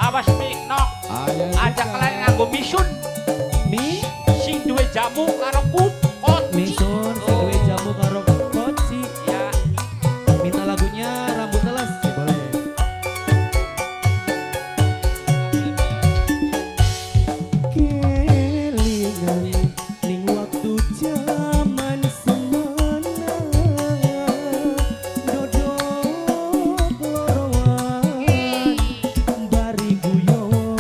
awas mi nok. Aja kalian nganggo misun. Mi Sing duwe jamu karo koci. Mison si duwe jamu karo koci. Ya. Minta lagunya Rambut Telas sih boleh. Kelingan ning waktu jaman semana dodok lorowan bari guyon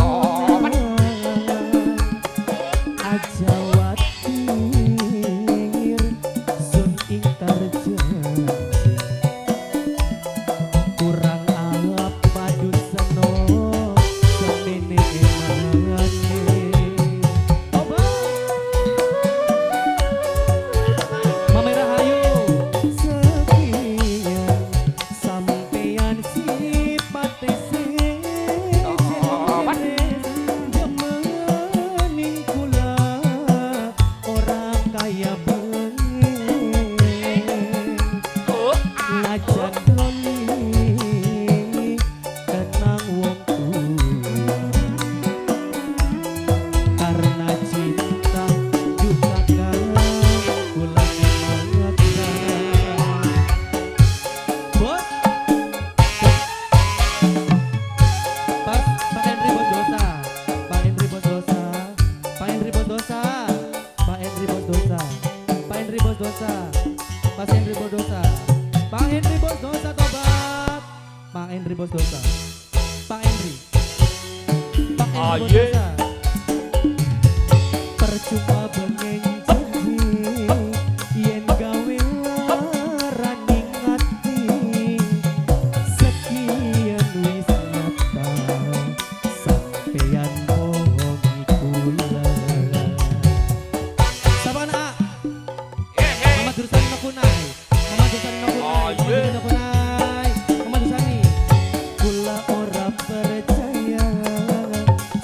aja watir sun ingkar janji kurang alap padu seno semene emane oba Mamera hayu sekian sampeyan sipate jemaning kula ora kaya bengi najan loli kenang wong karena cinta juga kula mengaksa bos Pak Henry bos dosa Pak Henry bos dosa Pak Henry bos dosa Pak Henry bos dosa Pak Henry bos dosa Pak Henry bos dosa Pak Henry bos dosa tobat Pak Henry bos dosa Pak Henry Pak Henry bos dosa percuma bengen janji yen gawe laraning ati sekian wis nyata sampeyan bohongi kula saban a Mama Dursani no kunai Mama Dursani no kunai Mama Dursani kula ora percaya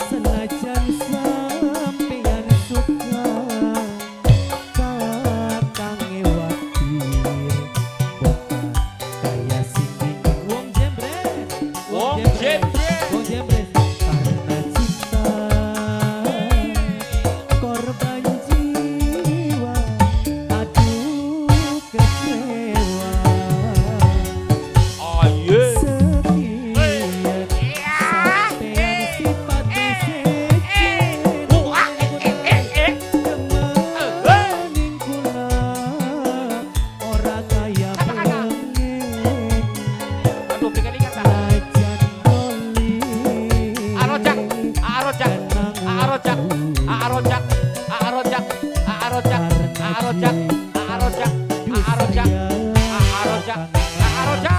senajan sampeyan suka kakang ewatir bokan kaya sing wong jembres Wong jembres. wong jembres karena cinta korban jiwa aduh kecewa Aye. sekian sampeyan sifatnya sejen Jemaning kula ora kaya bengen Aduh pinggir-pinggir dah. najan doli Arojak, arojak, arojak, arojak, arojak, arojak, arojak, arojak, arojak, arojak, arojak.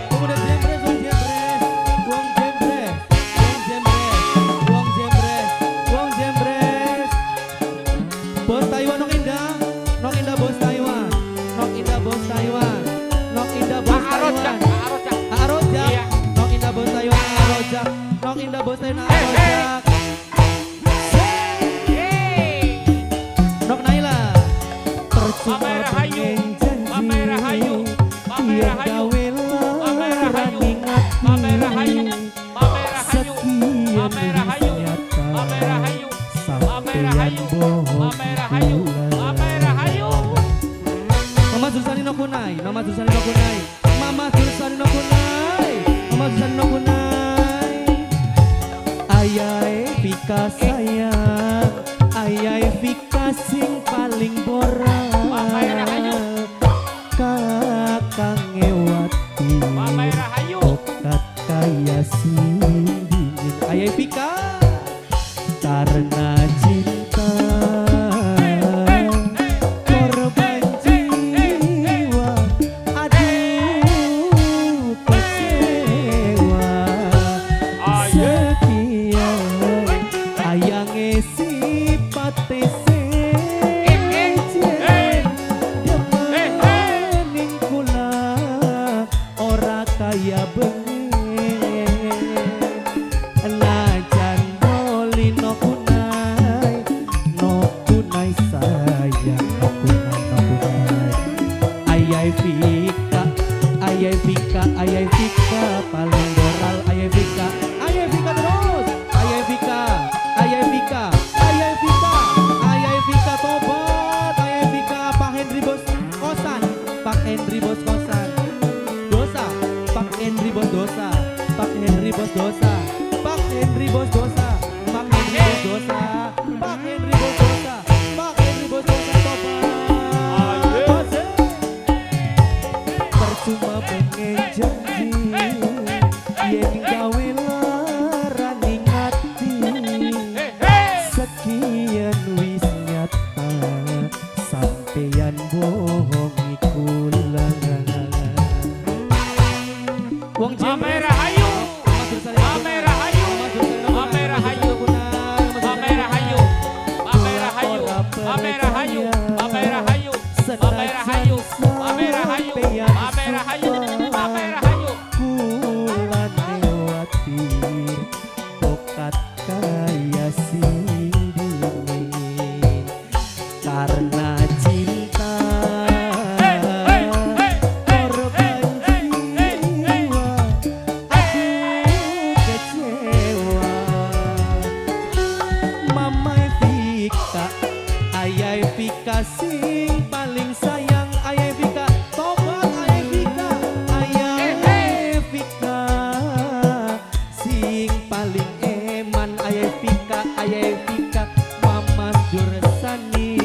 Pemuda jembres, wong jembres, wong jembres, wong jembres, wong jembres, wong jembres. Bos Taiwan nok indah bos Taiwan, nok indah bos Taiwan, nok indah bos Arojak, Taiwan. arojak. Arojak, Iya. nok indah bos Taiwan, arojak, nok indah bos Taiwan, arojak. Hey. Nok Naila, percuma Mamera hayu, pengen janji, mamera hayu, mamera biar hayu, gawe mamera hayu, laraning ati. mamera hayu, mamera hayu, Sekian mamera hayu, nyata, mamera hayu, mamera sampeyan hayu, bohong mamera hayu, kula. mamera hayu. Mama Dursani no kunai, Mama Dursani no kunai, Mama Dursani no kunai, Mama Dursani no kunai. Ayae Vika sayang, ayae Vika sing paling borak. Mamera hayu. Kakang ewati, Mamera hayu. okat kaya sing dingin. Ayae Vika karena cinta. Korban jiwa, aduh kecewa. Sekian ayange sipate sejen, jemaning kula ora kaya bengen najan dolino kunai. Henry bos dosa, Pak Henry bos dosa, Pak Henry bos dosa, Pak Henry bos dosa, Pak Henry bos dosa tobat. Percuma pengen janji, yen gawe larani ngati, sekian wis nyata, sampeyan bohongi kula. Wong Mame Rahayu, Mame Rahayu, Mame Rahayu, Mame Rahayu, Mame Rahayu, Mame Rahayu, Mame Rahayu, Mame Rahayu, Mame Rahayu, Mame Rahayu, Mame Rahayu. Kula newatir tokat kaya sing dingin karena cinta korban jiwa aku kecewa. Mama Vika, Ayah Vika sing paling sayang. Ayah Vika tobat, Ayah Vika, Ayah Vika sing paling eman. Ayah Vika, Ayah Vika, Mama Jursani,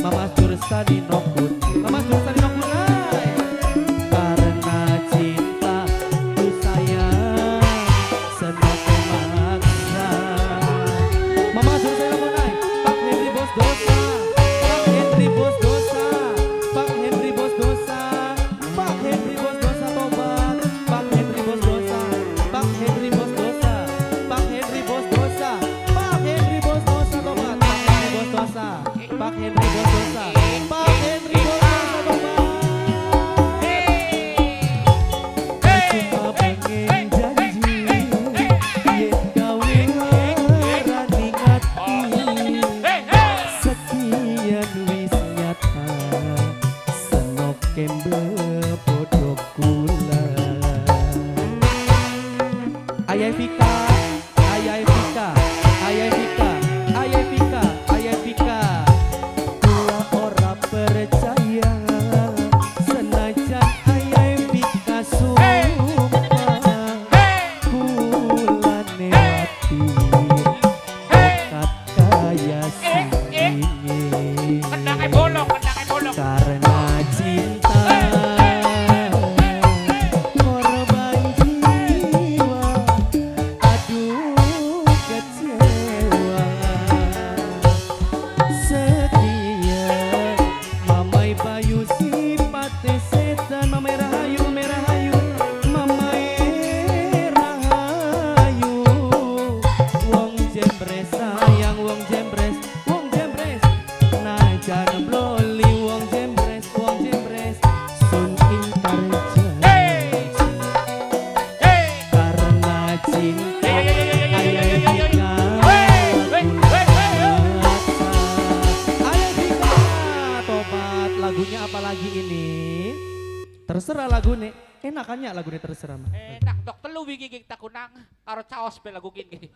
Mama Jursani nokut, Mama Jursani nokut ay. Karena cinta ku sayang senang memaksa. Mama Jursani nokut ay. Pak Henry bos dosa, Pak Henry bos dosa, Pak Henry bos dosa, Pak Henry bos dosa tobat. Pak Henry bos dosa, Pak Henry bos dosa, Pak Henry bos dosa, Pak Henry bos dosa tobat. Pak Henry bos dosa, Pak Henry bos dosa, Pak Henry bos dosa tobat. Percuma pengen janji, yen gawe larani ngati, sekian wis nyata, senok kembe podo kula. Ayah Vika, Ayah Vika, Ayah Vika, Ayah Vika, Ayah Vika, kula ora percaya senajan Ayah Vika sumpah kula newatir tokat kaya sing dingin Kendang bolong, kendang bolong. karena cinta korban jiwa aduh kecewa setia Mamai Bayu sipate setan Mamai Rahayu Merahayu Mamai Rahayu wong jembres sayang wong jembres najan bloli wong jembres sun intar janji karena cinta Ayah Vika Ayah Vika tobat. Lagunya apa lagi ini? Terserah lagu nih. Enakannya lagu ini terserah mah. Enak dok telu wingi kita kunang karo caos be lagu gini.